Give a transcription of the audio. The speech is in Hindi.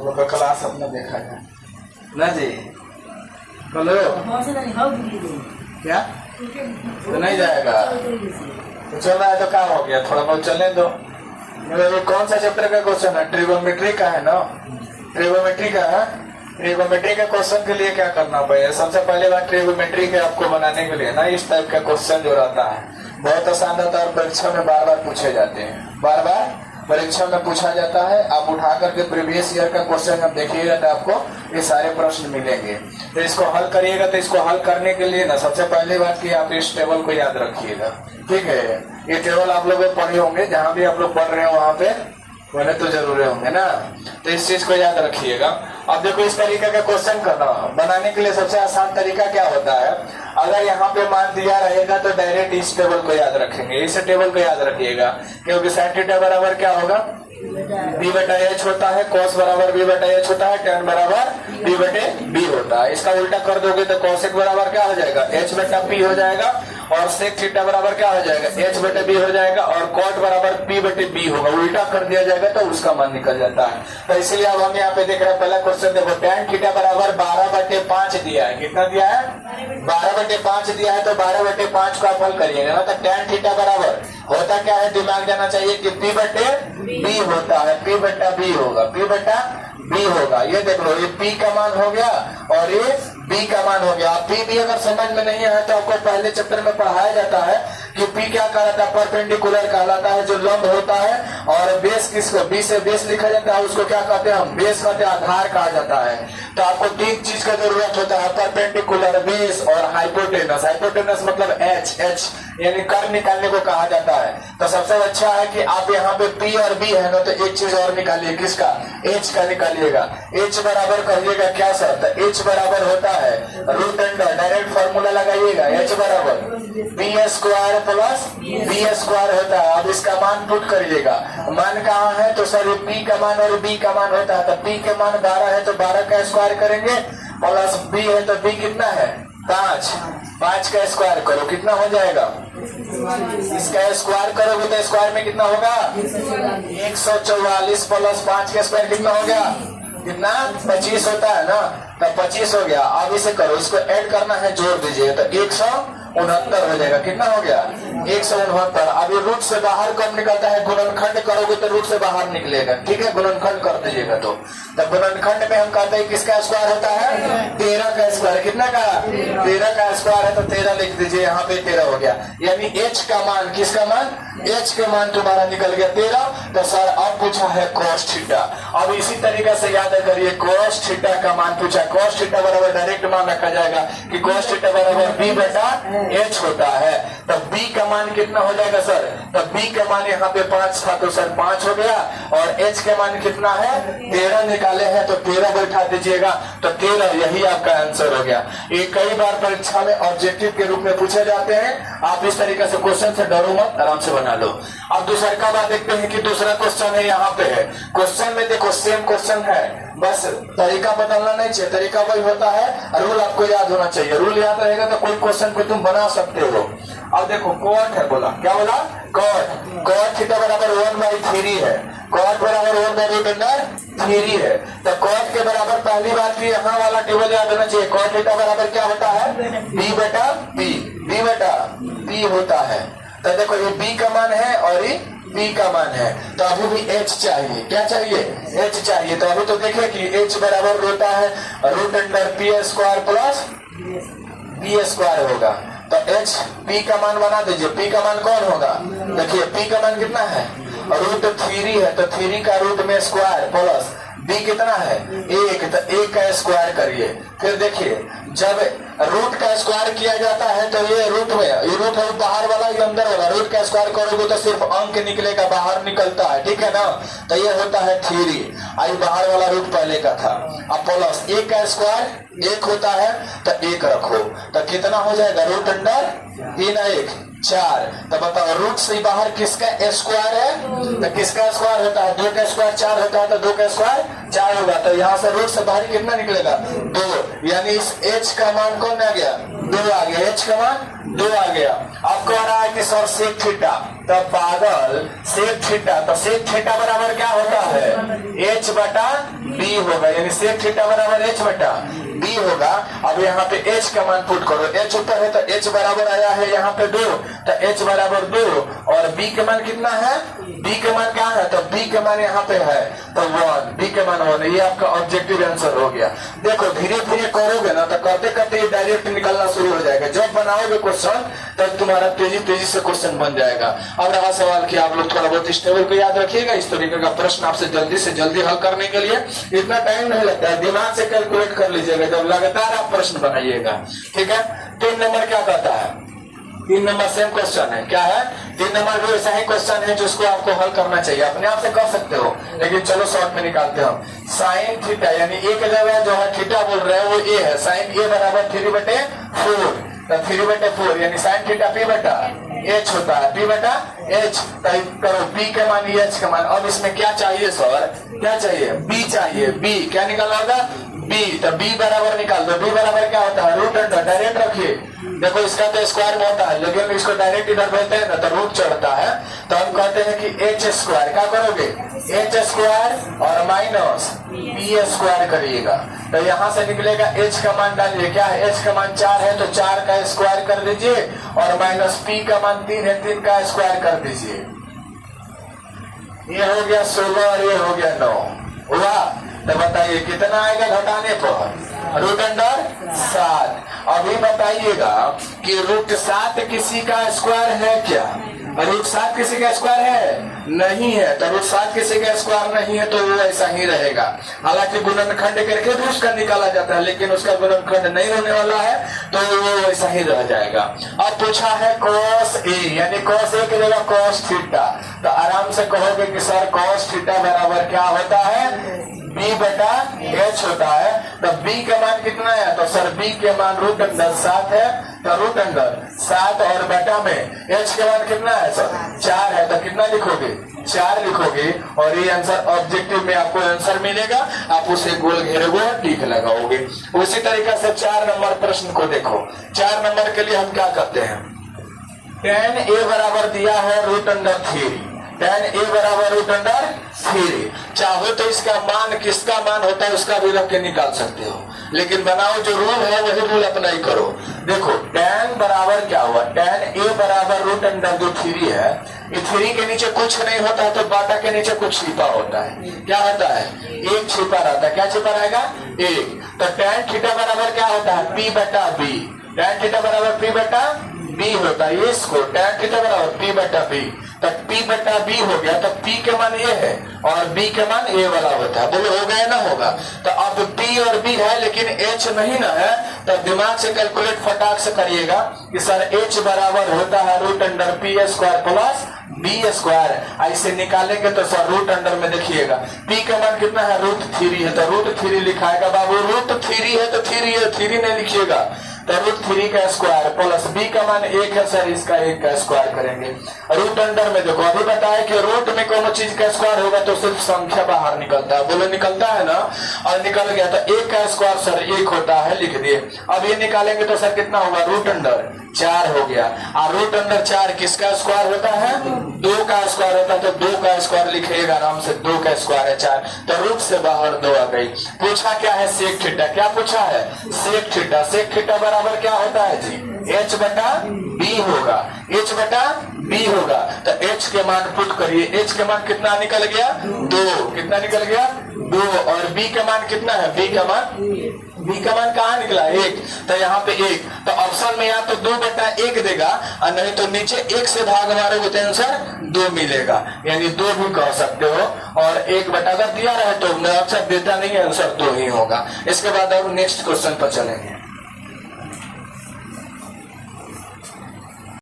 लोग का क्लास अपना देखा जाए ना जी। कलो क्या तो नहीं जाएगा तो चल रहा है तो क्या हो गया, थोड़ा बहुत चलने दो। ये कौन सा चैप्टर का क्वेश्चन है? ट्रिगोनोमेट्री का है ना, ट्रिगोनोमेट्री का है। ट्रिगोनोमेट्री के क्वेश्चन के लिए क्या करना पड़ेगा? सबसे पहले बात ट्रिगोनोमेट्री के आपको बनाने के लिए ना इस टाइप का क्वेश्चन जो रहता है बहुत आसान रहता है और परीक्षा में बार बार पूछे जाते हैं, बार बार परीक्षा में पूछा जाता है। आप उठा करके प्रीवियस ईयर का क्वेश्चन जब देखिएगा तो आपको ये सारे प्रश्न मिलेंगे। तो इसको हल करिएगा। तो इसको हल करने के लिए ना सबसे पहली बात की आप इस टेबल को याद रखिएगा, ठीक है। ये टेबल आप लोग पढ़े होंगे, जहाँ भी आप लोग पढ़ रहे हो वहाँ पे पढ़े तो जरूरी होंगे ना, तो इस चीज को याद रखिएगा। अब देखो इस तरीके का क्वेश्चन करना बनाने के लिए सबसे आसान तरीका क्या होता है? अगर यहाँ पे मान दिया रहेगा तो डायरेक्ट इस टेबल को याद रखेंगे, इस टेबल को याद रखिएगा, क्योंकि साइन थीटा बराबर क्या होगा? बी बटा एच होता है, कॉस बराबर बी बटा एच होता है, टेन बराबर बी बटे बी होता है। इसका उल्टा कर दोगे तो कॉसेक बराबर क्या हो जाएगा? एच बटा पी हो जाएगा, और सेक थीटा बराबर क्या हो जाएगा? एच बटे बी हो जाएगा, और कॉट बराबर पी बटे बी होगा। उल्टा कर दिया जाएगा तो उसका मान निकल जाता है। तो इसलिए अब हम यहाँ पे देख रहे हैं पहला क्वेश्चन देखो, टेन थीटा बराबर 12/5 दिया है। कितना दिया है? 12/5 दिया है। तो 12/5 को आप हल करिएगा ना, तो टेन थीटा बराबर होता क्या है? दिमाग जाना चाहिए कि पी बटे बी होता है, पी बटा बी होगा, पी बटा बी होगा। ये देख लो, ये पी का मान हो गया और ये बी का मान हो गया। पी भी अगर समझ में नहीं आया तो आपको पहले चैप्टर में पढ़ाया जाता है कि पी क्या कहलाता है? परपेंडिकुलर कहलाता है, जो लंब होता है। और बेस किसको? बी से बेस लिखा जाता है, उसको क्या कहते हैं हम? बेस कहते हैं, आधार कहा जाता है। तो आपको तीन चीज का जरूरत होता है, परपेंडिकुलर, बेस और हाइपोटेनस। हाइपोटेनस मतलब एच, एच यानी कर्व निकालने को कहा जाता है। तो सबसे अच्छा है कि आप यहाँ पे पी और बी है ना, तो एक चीज और निकालिए, किसका? एच का निकालिएगा। एच बराबर करिएगा क्या सर? तो एच बराबर होता है रूट अंडर, डायरेक्ट फॉर्मूला लगाइएगा, एच बराबर B square plus B square होता है। अब इसका मान पुट करिएगा, मान कहाँ है? तो सर ये पी का मान और बी का मान होता है। तो पी के मान 12 है तो 12 का स्क्वायर करेंगे, प्लस बी है तो बी कितना है? 5, 5 का स्क्वायर करो, कितना हो जाएगा? इसका स्क्वायर करोगे तो स्क्वायर में कितना होगा? 144 प्लस 5 का स्क्वायर कितना हो गया? कितना? 25 होता है ना, तब 25 हो गया। अब इसे करो, इसको ऐड करना है, जोड़ दीजिए तो 169 हो जाएगा। कितना हो गया? 169। अब ये रूट से बाहर कब निकलता है? गुणनखंड करोगे तो रूट से बाहर निकलेगा, ठीक है। गुणनखंड कर दीजिएगा तो गुणनखंड में हम कहते हैं किसका स्क्वायर होता है? 13 का स्क्वायर। कितना का? 13 का स्क्वायर है तो 13 लिख दीजिए, यहाँ पे 13 हो गया। यानी एच का मान, किसका मान? एच के मान तुम्हारा निकल गया 13। तो सर अब पूछा है cos थीटा। अब इसी तरीके से याद करिए, cos थीटा का मान पूछा। cos थीटा बराबर डायरेक्ट मान रखा जाएगा कि cos थीटा बराबर बी बटा एच होता है। तो बी का मान कितना हो जाएगा सर? तो बी का मान यहाँ पे 5 था तो सर 5 हो गया, और एच के मान कितना है? 13 निकाले हैं तो 13 बैठा दीजिएगा, तो 13 यही आपका आंसर हो गया। ये कई बार परीक्षा में ऑब्जेक्टिव के रूप में पूछे जाते हैं। आप इस तरीके से क्वेश्चन से डरो मत, आराम से बना लो। अब दूसरा का बात देखते हैं कि दूसरा क्वेश्चन है यहाँ पे है। क्वेश्चन में देखो सेम क्वेश्चन है, बस तरीका बदलना नहीं चाहिए, तरीका वही होता है, रूल आपको याद होना चाहिए। रूल याद रहेगा तो कोई क्वेश्चन को तुम बना सकते हो। अब देखो कॉट है, बोला क्या बोला? कॉट थीटा बराबर 1/3 है, कॉट बराबर 1/√3 है। तो कॉट के बराबर पहली बात की यहाँ वाला टेबल याद होना चाहिए। कॉट थीटा बराबर क्या होता है? बी बटा पी, बी बटा पी होता है। तो देखो ये बी का मान है और ये बी का मान है, तो अभी भी एच चाहिए। क्या चाहिए? एच चाहिए। तो अभी तो देखे कि एच बराबर होता है root under P square plus B square होगा। तो एच पी का मान बना दीजिए। पी का मान कौन होगा? देखिए पी का मान कितना है? √3 है, तो 3 का रूट में स्क्वायर प्लस बी कितना है? 1, तो 1 का स्क्वायर करिए। फिर देखिए जब रूट का स्क्वायर किया जाता है तो ये रूट में, ये रूट है बाहर वाला, ये अंदर वाला। रूट का स्क्वायर करोगे तो सिर्फ अंक निकलेगा, बाहर निकलता है, ठीक है ना। तो ये होता है 3, आई बाहर वाला रूट पहले का था। अब प्लस 1 का स्क्वायर 1 होता है तो 1 रखो, तो कितना हो जाएगा? Root under 3 1 4। तो बताओ रूट से बाहर किसका स्क्वायर है, तो किसका स्क्वायर होता है, 2 का स्क्वायर 4 होता है, तो 2 का स्क्वायर 4 होगा। तो यहाँ से रूट से बाहर कितना निकलेगा, 2, यानी इस h का मान कौन आ गया, 2 आ गया, h का मान 2 आ गया। अब कह रहा है कि सर सेक थीटा, तो पागल सेक थीटा, तो सेक थीटा बराबर क्या होता है, h बटा b होगा, यानी सेक थीटा बराबर h बटा b होगा। अब यहाँ पे h का मान पुट करो, h ऊपर है तो h बराबर आया है यहाँ पे 2, तो h बराबर 2, और b के मान कितना है, b के मान क्या है, तो b के मान यहाँ पे है तो 1, b के मान 1, ये आपका ऑब्जेक्टिव आंसर हो गया। देखो धीरे धीरे करोगे ना तो करते करते ये डायरेक्ट निकलना शुरू हो जाएगा। जब बनाओगे क्वेश्चन तब तुम्हारा तेजी तेजी से क्वेश्चन बन जाएगा। अब रहा सवाल कि आप लोग थोड़ा बहुत इस टेबल को याद रखिएगा, इस तरीके का प्रश्न आपसे जल्दी से जल्दी हल करने के लिए इतना टाइम नहीं लगता है, दिमाग से कैलकुलेट कर लीजिएगा जब लगातार आप प्रश्न बनाइएगा। ठीक है, 3 नंबर क्या कहता है, 3 नंबर सेम क्वेश्चन है, क्या है 3 नंबर भी ऐसा ही क्वेश्चन है जिसको आपको हल करना चाहिए, अपने आप से कर सकते हो, लेकिन चलो शॉर्ट में निकालते हो। साइन थीटा यानी एक जगह जो है थीटा बोल रहे हैं वो ए है, साइन ए बराबर 3/4, तो 3/4 यानी साइन थीटा p बटा h होता है, p बटा h। करो b के मान h का मान। अब इसमें क्या चाहिए सर, क्या चाहिए, b चाहिए, b क्या निकालना होगा, b, तो b बराबर निकाल दो, b बराबर क्या होता है, रूट अंडर, डायरेक्ट रखिए। देखो इसका तो स्क्वायर में होता है लेकिन इसको डायरेक्ट इधर भेजते हैं ना तो रूट चढ़ता है, तो हम कहते हैं कि h स्क्वायर, क्या करोगे h स्क्वायर और माइनस b स्क्वायर करिएगा, तो यहाँ से निकलेगा h का मान डालिए, क्या है h का मान 4 है तो 4 का स्क्वायर कर दीजिए, और माइनस p का मान 3 है, 3 का स्क्वायर कर दीजिए। ये हो गया 16 और ये हो गया 9 हुआ। तो बताइए कितना आएगा घटाने पर, रूट अंडर 7। अभी बताइएगा कि रूट 7 किसी का स्क्वायर है क्या, रूट 7 किसी का स्क्वायर है नहीं है, तो रूट 7 किसी का स्क्वायर नहीं है तो वो ऐसा ही रहेगा। हालांकि गुणनखंड करके भी उसका निकाला जाता है लेकिन उसका गुणनखंड नहीं होने वाला है तो वो ऐसा ही रह जाएगा। अब पूछा है cos a, यानी cos a की जगह cos थीटा, तो आराम से कहोगे कि सर cos थीटा बराबर क्या होता है, b बटा h होता है। तो b का मान कितना है, तो सर b के मान रूट अंडर 7 है, तो रूट अंडर 7 और बटा में h के मान कितना है सर 4 है, तो कितना लिखोगे 4 लिखोगे, और ये आंसर ऑब्जेक्टिव में आपको आंसर मिलेगा, आप उसे गोल घेरे को टिक लगाओगे। उसी तरीके से 4 नंबर प्रश्न को देखो। 4 नंबर के लिए हम क्या करते हैं, tan a बराबर दिया है रूट अंडर 3, tan a बराबर रूट अंडर 3, चाहो तो इसका मान किसका मान होता है उसका भी रख के निकाल सकते हो, लेकिन बनाओ जो रूल है वही रूल अप्लाई करो। देखो tan बराबर क्या हुआ, tan a बराबर रूट अंडर जो 3 है, ये 3 के नीचे कुछ नहीं होता है तो बाटा के नीचे कुछ छिपा होता है, क्या होता है 1 छिपा रहता है, क्या छिपा रहेगा 1। तो tan थीटा बराबर क्या होता है p बटा b, tan थीटा बराबर p बटा b होता है, इसको tan थीटा बराबर p बटा b, तो p बटा b हो गया, तो p के मान a है और b के मान a वाला होता है, बोलो हो गया ना होगा। तो अब p और b है लेकिन h नहीं ना है, तो दिमाग से कैलकुलेट फटाक से करिएगा कि सर h बराबर होता है root under p square plus b square. ऐसे निकालेंगे तो सर रूट अंडर में देखिएगा p का मान कितना है रूट 3 है, तो रूट 3 लिखाएगा बाबू, रूट 3 है तो 3 है, 3 नहीं लिखिएगा, तो रूट 3 का स्क्वायर प्लस b का मान 1 है सर, इसका 1 का स्क्वायर करेंगे। रूट अंडर में देखो अभी बताया कि रूट में कोनो चीज का स्क्वायर होगा तो सिर्फ संख्या बाहर निकलता है, बोलो निकलता है ना, और निकल गया तो 1 का स्क्वायर सर 1 होता है, लिख दिए। अब ये निकालेंगे तो सर कितना होगा, रूट अंडर 4 हो गया, और रूट अंडर 4 किसका स्क्वायर होता है, 2 का स्क्वायर होता है, तो 2 का स्क्वायर लिखिएगा आराम से, 2 का स्क्वायर है 4, तो रूट से बाहर 2 आ गई। पूछा क्या है सेक थीटा, क्या पूछा है सेक थीटा, सेक थीटा बराबर क्या होता है जी h बटा b होगा, h बटा b होगा, तो h के मान पुट करिए, h के मान कितना निकल गया 2, कितना निकल गया 2, और b का मान कितना है, b का मान कहाँ निकला 1, तो यहाँ पे 1, तो ऑप्शन में या तो 2 बटा 1 देगा और नहीं तो नीचे 1 से भाग मारोगे तो आंसर 2 मिलेगा, यानी 2 भी कह सकते हो, और 1 बटा अगर दिया रहे तो आंसर देता नहीं है, आंसर 2 ही होगा। इसके बाद अब नेक्स्ट क्वेश्चन पर चलेंगे।